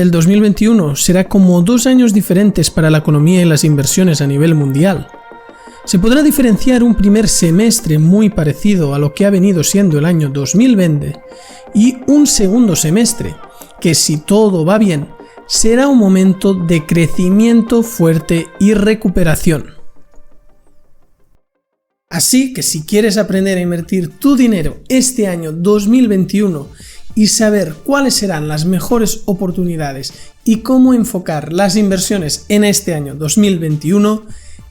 el 2021 será como 2 años diferentes para la economía y las inversiones a nivel mundial. Se podrá diferenciar un primer semestre muy parecido a lo que ha venido siendo el año 2020 y un segundo semestre, que si todo va bien, será un momento de crecimiento fuerte y recuperación. Así que si quieres aprender a invertir tu dinero este año 2021 y saber cuáles serán las mejores oportunidades y cómo enfocar las inversiones en este año 2021,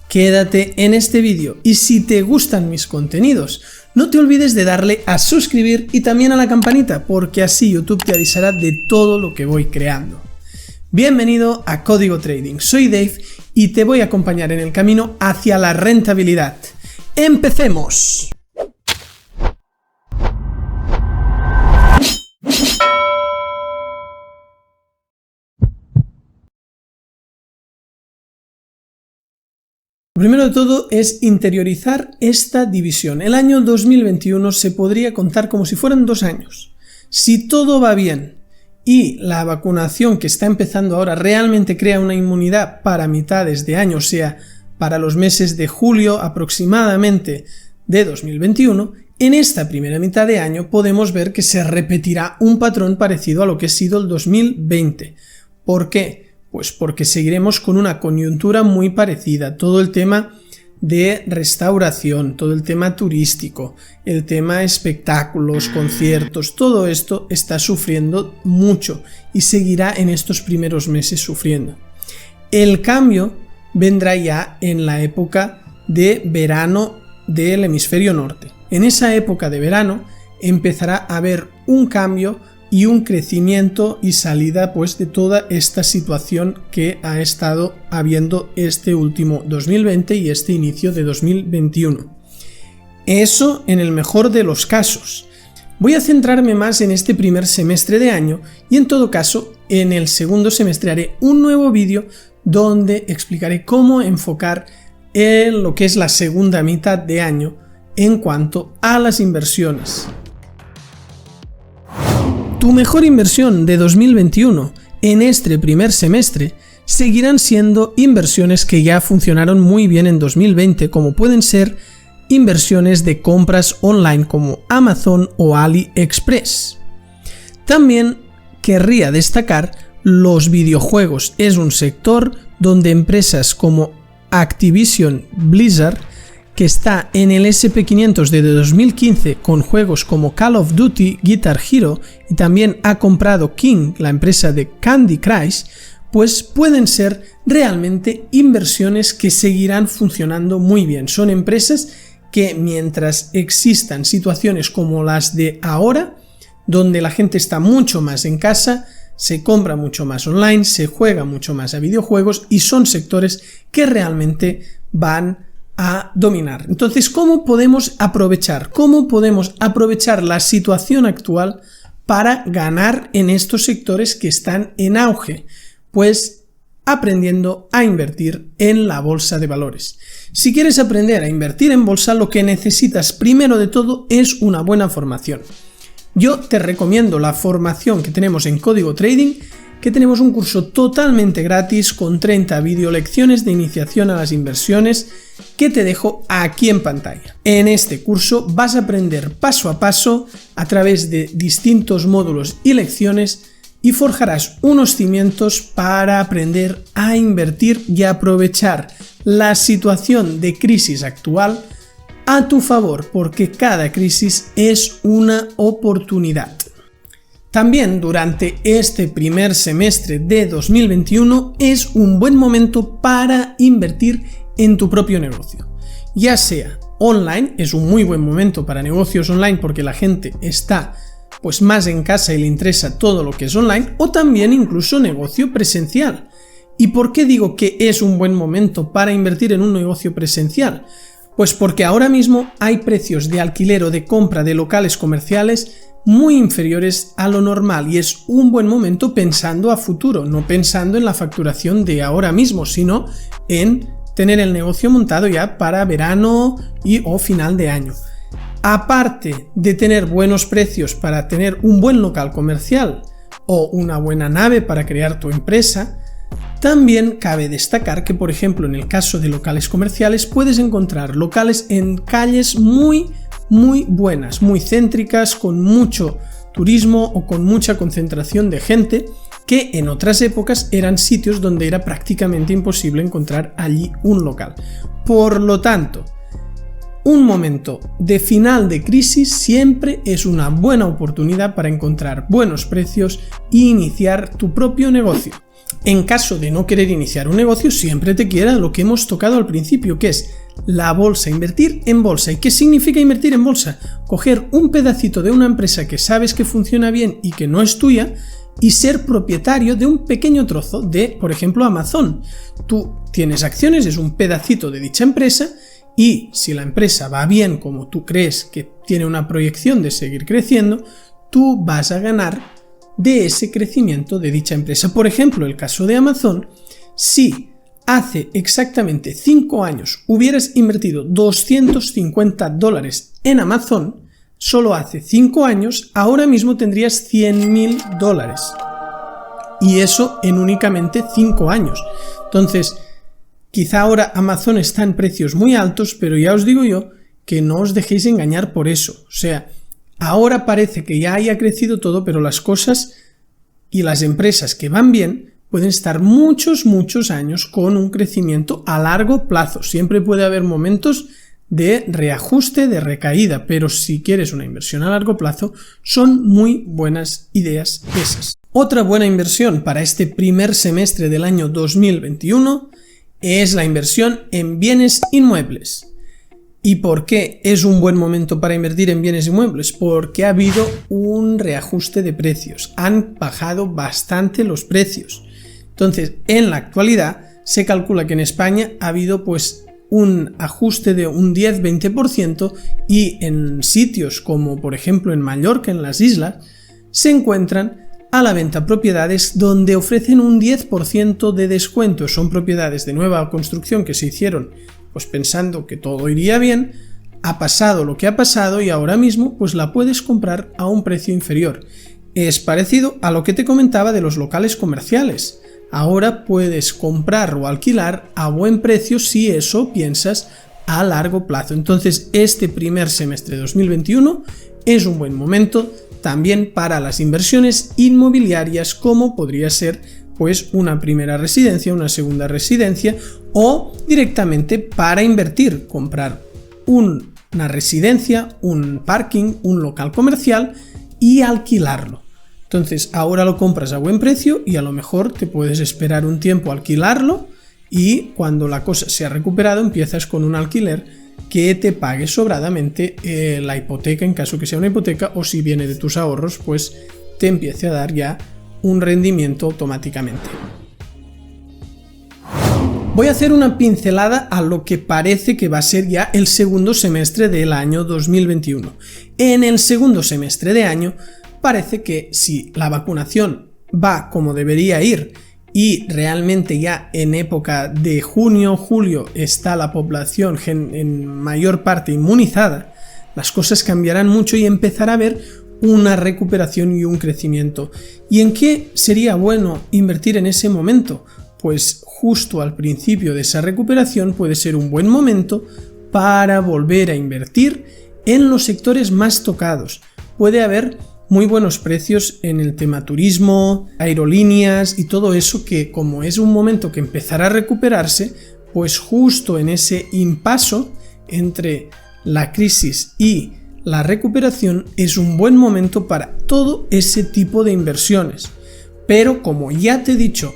quédate en este vídeo. Y si te gustan mis contenidos, no te olvides de darle a suscribir y también a la campanita, porque así YouTube te avisará de todo lo que voy creando. Bienvenido a Código Trading, soy Dave y te voy a acompañar en el camino hacia la rentabilidad. ¡Empecemos! Lo primero de todo es interiorizar esta división. El año 2021 se podría contar como si fueran 2 años. Si todo va bien y la vacunación que está empezando ahora realmente crea una inmunidad para mitades de año, o sea, para los meses de julio aproximadamente de 2021, en esta primera mitad de año podemos ver que se repetirá un patrón parecido a lo que ha sido el 2020. ¿Por qué? Pues porque seguiremos con una coyuntura muy parecida, todo el tema de restauración, todo el tema turístico, el tema espectáculos, conciertos, todo esto está sufriendo mucho y seguirá en estos primeros meses sufriendo. El cambio vendrá ya en la época de verano del hemisferio norte. En esa época de verano empezará a haber un cambio y un crecimiento y salida pues de toda esta situación que ha estado habiendo este último 2020 y este inicio de 2021. Eso en el mejor de los casos. Voy a centrarme más en este primer semestre de año y en todo caso en el segundo semestre haré un nuevo vídeo donde explicaré cómo enfocar en lo que es la segunda mitad de año en cuanto a las inversiones. Tu mejor inversión de 2021 en este primer semestre seguirán siendo inversiones que ya funcionaron muy bien en 2020, como pueden ser inversiones de compras online como Amazon o AliExpress. También querría destacar los videojuegos. Es un sector donde empresas como Activision Blizzard, que está en el SP500 desde 2015 con juegos como Call of Duty, Guitar Hero y también ha comprado King, la empresa de Candy Crush, pues pueden ser realmente inversiones que seguirán funcionando muy bien. Son empresas que mientras existan situaciones como las de ahora, donde la gente está mucho más en casa, se compra mucho más online, se juega mucho más a videojuegos y son sectores que realmente van a dominar. Entonces, ¿cómo podemos aprovechar? ¿Cómo podemos aprovechar la situación actual para ganar en estos sectores que están en auge? Pues aprendiendo a invertir en la bolsa de valores. Si quieres aprender a invertir en bolsa, lo que necesitas primero de todo es una buena formación. Yo te recomiendo la formación que tenemos en Código Trading, que tenemos un curso totalmente gratis con 30 videolecciones de iniciación a las inversiones que te dejo aquí en pantalla. En este curso vas a aprender paso a paso a través de distintos módulos y lecciones y forjarás unos cimientos para aprender a invertir y aprovechar la situación de crisis actual a tu favor, porque cada crisis es una oportunidad. También durante este primer semestre de 2021 es un buen momento para invertir en tu propio negocio. Ya sea online, es un muy buen momento para negocios online porque la gente está pues más en casa y le interesa todo lo que es online, o también incluso negocio presencial. ¿Y por qué digo que es un buen momento para invertir en un negocio presencial? Pues porque ahora mismo hay precios de alquiler o de compra de locales comerciales muy inferiores a lo normal y es un buen momento pensando a futuro, no pensando en la facturación de ahora mismo, sino en tener el negocio montado ya para verano o final de año. Aparte de tener buenos precios para tener un buen local comercial o una buena nave para crear tu empresa. También cabe destacar que, por ejemplo, en el caso de locales comerciales puedes encontrar locales en calles muy buenas, muy céntricas, con mucho turismo o con mucha concentración de gente, que en otras épocas eran sitios donde era prácticamente imposible encontrar allí un local. Por lo tanto, un momento de final de crisis siempre es una buena oportunidad para encontrar buenos precios e iniciar tu propio negocio. En caso de no querer iniciar un negocio, siempre te queda lo que hemos tocado al principio, que es la bolsa, invertir en bolsa. ¿Y qué significa invertir en bolsa? Coger un pedacito de una empresa que sabes que funciona bien y que no es tuya y ser propietario de un pequeño trozo de, por ejemplo, Amazon. Tú tienes acciones, es un pedacito de dicha empresa, y si la empresa va bien como tú crees que tiene una proyección de seguir creciendo, tú vas a ganar de ese crecimiento de dicha empresa. Por ejemplo, el caso de Amazon, si hace exactamente 5 años hubieras invertido $250 en Amazon, solo hace 5 años, ahora mismo tendrías $100.000. Y eso en únicamente 5 años. Entonces, quizá ahora Amazon está en precios muy altos, pero ya os digo yo que no os dejéis engañar por eso. O sea, ahora parece que ya haya crecido todo, pero las cosas y las empresas que van bien pueden estar muchos años con un crecimiento a largo plazo. Siempre puede haber momentos de reajuste, de recaída, pero si quieres una inversión a largo plazo, son muy buenas ideas esas. Otra buena inversión para este primer semestre del año 2021 es la inversión en bienes inmuebles. ¿Y por qué es un buen momento para invertir en bienes inmuebles? Porque ha habido un reajuste de precios, han bajado bastante los precios. Entonces, en la actualidad se calcula que en España ha habido pues un ajuste de un 10-20%, y en sitios como por ejemplo en Mallorca, en las islas, se encuentran a la venta propiedades donde ofrecen un 10% de descuento. Son propiedades de nueva construcción que se hicieron pues pensando que todo iría bien, ha pasado lo que ha pasado y ahora mismo pues la puedes comprar a un precio inferior. Es parecido a lo que te comentaba de los locales comerciales. Ahora puedes comprar o alquilar a buen precio si eso piensas a largo plazo. Entonces este primer semestre de 2021 es un buen momento también para las inversiones inmobiliarias, como podría ser pues una primera residencia, una segunda residencia, o directamente para invertir, comprar una residencia, un parking, un local comercial y alquilarlo. Entonces ahora lo compras a buen precio y a lo mejor te puedes esperar un tiempo a alquilarlo, y cuando la cosa se ha recuperado empiezas con un alquiler que te pague sobradamente la hipoteca, en caso que sea una hipoteca, o si viene de tus ahorros pues te empiece a dar ya un rendimiento automáticamente. Voy a hacer una pincelada a lo que parece que va a ser ya el segundo semestre del año 2021. En el segundo semestre de año parece que si la vacunación va como debería ir y realmente ya en época de junio, julio está la población en mayor parte inmunizada, las cosas cambiarán mucho y empezará a haber una recuperación y un crecimiento. ¿Y en qué sería bueno invertir en ese momento? Pues justo al principio de esa recuperación puede ser un buen momento para volver a invertir en los sectores más tocados. Puede haber muy buenos precios en el tema turismo, aerolíneas y todo eso, que como es un momento que empezará a recuperarse, pues justo en ese impaso entre la crisis y la recuperación es un buen momento para todo ese tipo de inversiones. Pero como ya te he dicho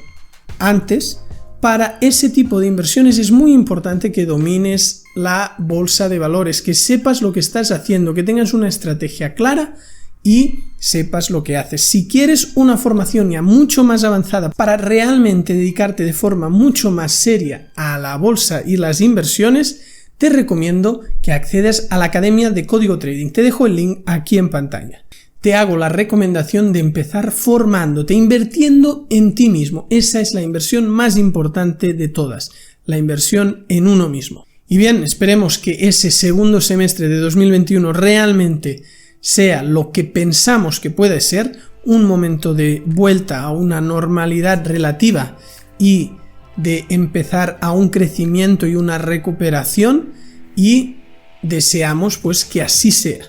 antes, para ese tipo de inversiones es muy importante que domines la bolsa de valores, que sepas lo que estás haciendo, que tengas una estrategia clara y sepas lo que haces. Si quieres una formación ya mucho más avanzada para realmente dedicarte de forma mucho más seria a la bolsa y las inversiones, te recomiendo que accedas a la Academia de Código Trading. Te dejo el link aquí en pantalla. Te hago la recomendación de empezar formándote, invirtiendo en ti mismo. Esa es la inversión más importante de todas, la inversión en uno mismo. Y bien, esperemos que ese segundo semestre de 2021 realmente sea lo que pensamos que puede ser, un momento de vuelta a una normalidad relativa y de empezar a un crecimiento y una recuperación, y deseamos pues que así sea.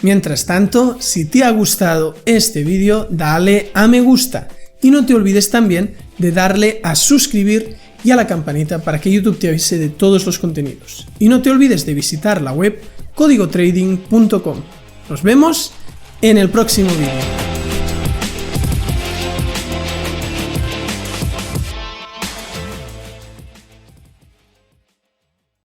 Mientras tanto, si te ha gustado este vídeo, dale a me gusta y no te olvides también de darle a suscribir y a la campanita para que YouTube te avise de todos los contenidos. Y no te olvides de visitar la web códigotrading.com. Nos vemos en el próximo vídeo.